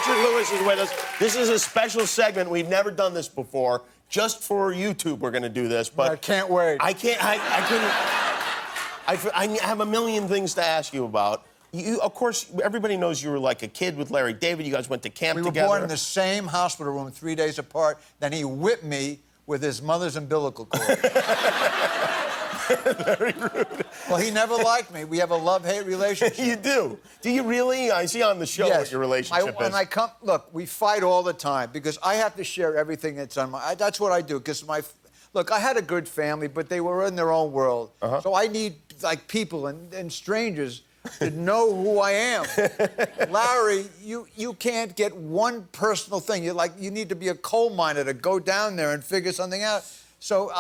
Richard Lewis is with us. This is a special segment. We've never done this before. Just for YouTube, we're going to do this. But I can't wait. I couldn't. I have a million things to ask you about. You, of course, everybody knows you were like a kid with Larry David. You guys went to camp together. We were born in the same hospital room 3 days apart. Then he whipped me with his mother's umbilical cord. Very rude. Well, he never liked me. We have a love-hate relationship. You do? Do you really? I see on the show what your relationship is. Look, we fight all the time because I have to share everything that's on my... That's what I do because Look, I had a good family, but they were in their own world. So I need, like, people and strangers to know who I am. Larry, you can't get one personal thing. You need to be a coal miner to go down there and figure something out. So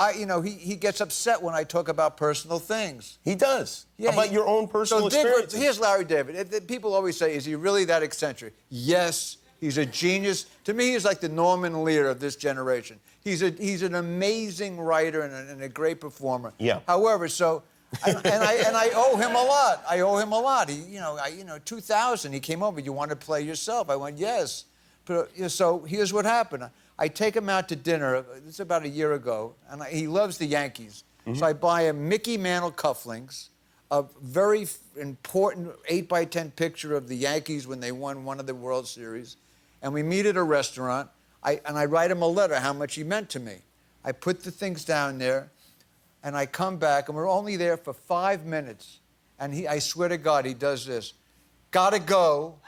he gets upset when I talk about personal things. He does. Yeah, about your own personal experiences. Here's Larry David. People always say, is he really that eccentric? Yes, he's a genius. To me, he's like the Norman Lear of this generation. He's an amazing writer and a great performer. Yeah. However, I owe him a lot. I owe him a lot. 2000, he came over. You want to play yourself? I went, yes. But, so here's what happened. I take him out to dinner. This is about a year ago, and he loves the Yankees. So I buy him Mickey Mantle cufflinks, a very important 8x10 picture of the Yankees when they won one of the World Series, and we meet at a restaurant. I write him a letter how much he meant to me. I put the things down there, and I come back, and we're only there for 5 minutes. And I swear to God, he does this. Gotta go.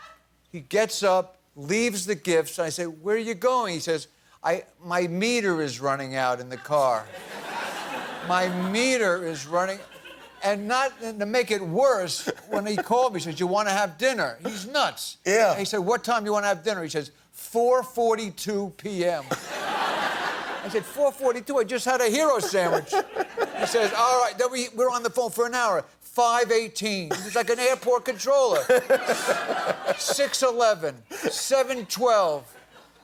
He gets up, leaves the gifts. I say, where are you going? He says, my meter is running out in the car. My meter is running. And to make it worse, when he called me, he says, you want to have dinner? He's nuts. Yeah. And he said, what time do you want to have dinner? He says, 4:42 p.m. I said, 4:42? I just had a hero sandwich. He says, all right. Then we're on the phone for an hour. 5:18. He was like an airport controller. 6:11. 7:12.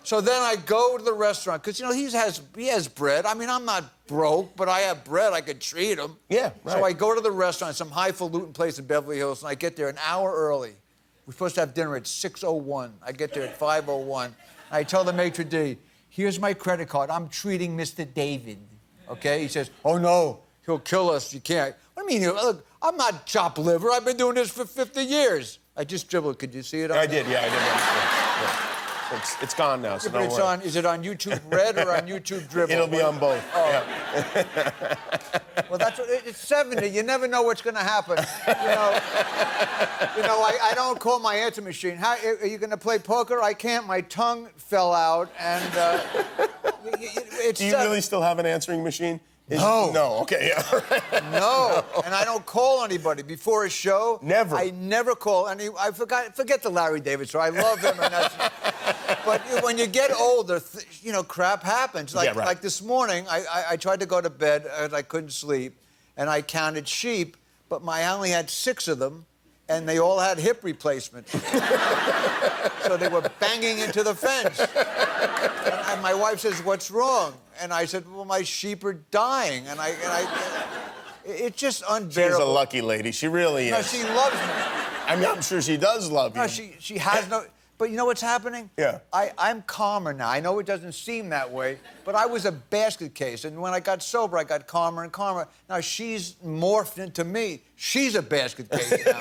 So then I go to the restaurant, because, he has bread. I mean, I'm not broke, but I have bread. I could treat him. Yeah, right. So I go to the restaurant, some highfalutin place in Beverly Hills, and I get there an hour early. We're supposed to have dinner at 6:01. I get there at 5:01. I tell the maitre d', here's my credit card. I'm treating Mr. David. Okay? He says, oh, no, he'll kill us. You can't. What do you mean? Look, I'm not chopped liver. I've been doing this for 50 years. I just dribbled. Could you see it? I did, yeah, I did. Yeah. It's gone now, so don't worry. Is it on YouTube Red or on YouTube Dribble? It'll be on both. Oh. Yeah. Well, it's 70. You never know what's going to happen. I don't call my answer machine. How, are you going to play poker? I can't. My tongue fell out, and Do you really still have an answering machine? No. No, okay, yeah. No, and I don't call anybody before a show. Never. I never call any. Forget the Larry David show. I love him, and that's. But when you get older, crap happens. Like this morning, I tried to go to bed and I couldn't sleep, and I counted sheep, but I only had 6 of them, and they all had hip replacements. So they were banging into the fence. And my wife says, what's wrong? And I said, well, my sheep are dying. And it's just unbearable. She's a lucky lady. She really is. No, she loves me. I mean, I'm sure she does love you. No, she has no... But you know what's happening? Yeah. I'm calmer now. I know it doesn't seem that way, but I was a basket case. And when I got sober, I got calmer and calmer. Now she's morphed into me. She's a basket case now.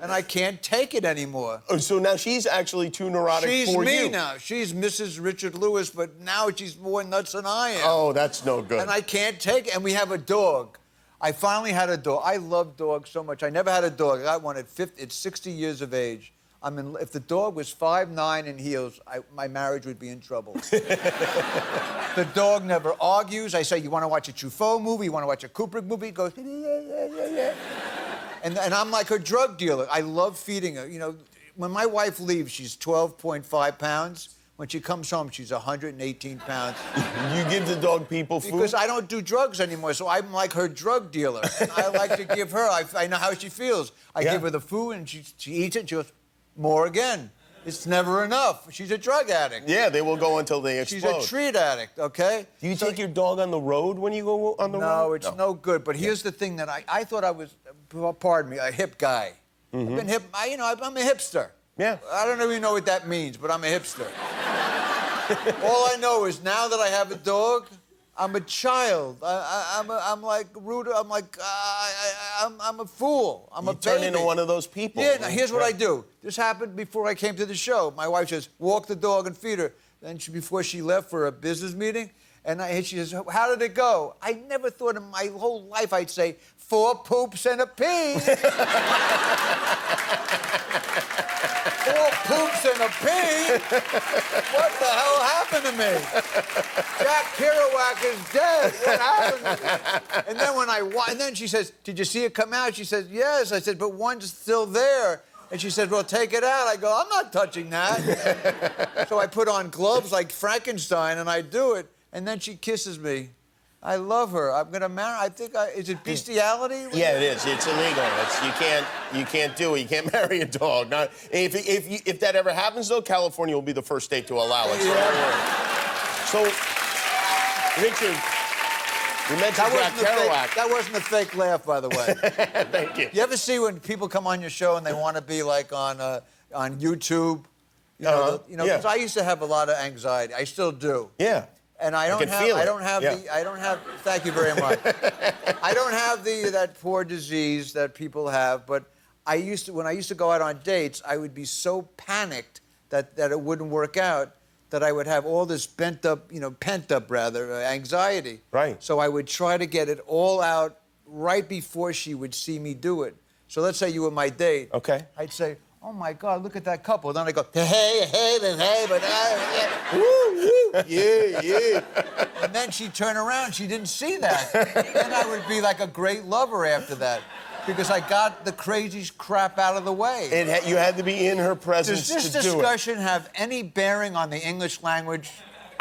And I can't take it anymore. Oh, so now she's actually too neurotic for you. She's me now. She's Mrs. Richard Lewis, but now she's more nuts than I am. Oh, that's no good. And I can't take it. And we have a dog. I finally had a dog. I love dogs so much. I never had a dog. I got one at 60 years of age. If the dog was 5'9" in heels, my marriage would be in trouble. The dog never argues. I say, you want to watch a Truffaut movie? You want to watch a Kubrick movie? He goes, yeah. And I'm like her drug dealer. I love feeding her. When my wife leaves, she's 12.5 pounds. When she comes home, she's 118 pounds. You give the dog people food? Because I don't do drugs anymore, so I'm like her drug dealer. And I like to give her, I know how she feels. I give her the food, and she eats it, and she goes, more again. It's never enough. She's a drug addict. Yeah, they will go until they explode. She's a treat addict, okay? Do you take your dog on the road when you go on the road? No, it's no good. But here's the thing that I thought I was, pardon me, a hip guy. I've been hip. I'm a hipster. Yeah. I don't even know what that means, but I'm a hipster. All I know is now that I have a dog, I'm a child. I'm like rude. I'm a fool. I'm a baby. Turn into one of those people. Yeah. Now here's what I do. This happened before I came to the show. My wife says, "Walk the dog and feed her." Then before she left for a business meeting, and she says, "How did it go?" I never thought in my whole life I'd say 4 poops and a pee. 4 poops and a pee? What the hell happened to me? Jack Kerouac is dead. What happened to me? And then and then she says, "Did you see it come out?" She said, "Yes." I said, "But one's still there." And she said, "Well, take it out." I go, "I'm not touching that." So I put on gloves like Frankenstein and I do it. And then she kisses me. I love her. I'm gonna marry. Is it bestiality? Yeah, it is. It's illegal. You can't do it. You can't marry a dog. Not if that ever happens though, California will be the first state to allow it. So, Richard, you mentioned Jack Kerouac. That wasn't a fake laugh, by the way. Thank you. You ever see when people come on your show and they want to be like on YouTube? You know, because I used to have a lot of anxiety. I still do. Yeah. And I don't have. Thank you very much. I don't have that poor disease that people have. But when I used to go out on dates, I would be so panicked that it wouldn't work out, that I would have all this pent up anxiety. Right. So I would try to get it all out right before she would see me do it. So let's say you were my date. Okay. I'd say, "Oh my God, look at that couple." Then I go, "Hey, but woo, woo, yeah." And then she'd turn around, she didn't see that. Then I would be like a great lover after that, because I got the crazy crap out of the way. You had to be in her presence to do it. Does this discussion have any bearing on the English language?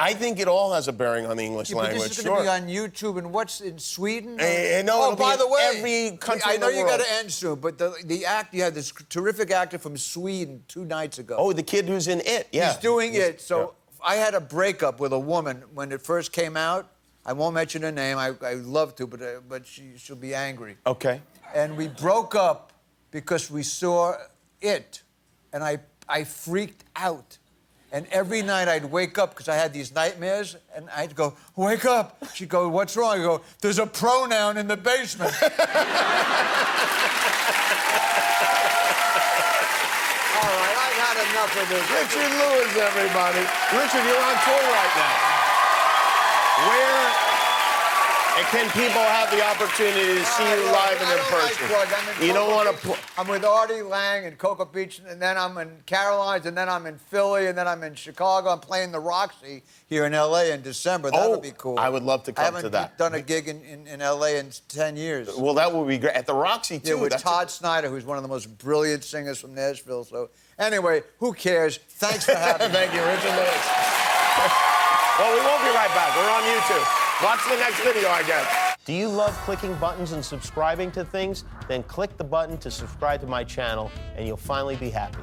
I think it all has a bearing on the English language. But this is going to be on YouTube, and what's in Sweden? No, by the way, every country I in the know you world. got to end soon, but you had this terrific actor from Sweden 2 nights ago. Oh, the kid who's in It, yeah. He's doing it. So I had a breakup with a woman when it first came out. I won't mention her name. I'd love to, but she'll be angry. Okay. And we broke up because we saw It, and I freaked out. And every night I'd wake up because I had these nightmares, and I'd go, "Wake up." She'd go, "What's wrong?" I go, "There's a pronoun in the basement." All right, I've had enough of this. Richard Lewis, everybody. Richard, you're on tour right now. Where can people have the opportunity to see you live and in person? You don't want to... I'm with Artie Lang in Cocoa Beach, and then I'm in Caroline's, and then I'm in Philly, and then I'm in Chicago. I'm playing the Roxy here in L.A. in December. That would be cool. I would love to come to that. I haven't done a gig in L.A. in 10 years. Well, that would be great. At the Roxy, too. Yeah, with Todd Snyder, who's one of the most brilliant singers from Nashville. So anyway, who cares? Thanks for having me. Thank you, Richard Lewis. Well, we won't be right back. We're on YouTube. Watch the next video, I guess. Do you love clicking buttons and subscribing to things? Then click the button to subscribe to my channel, and you'll finally be happy.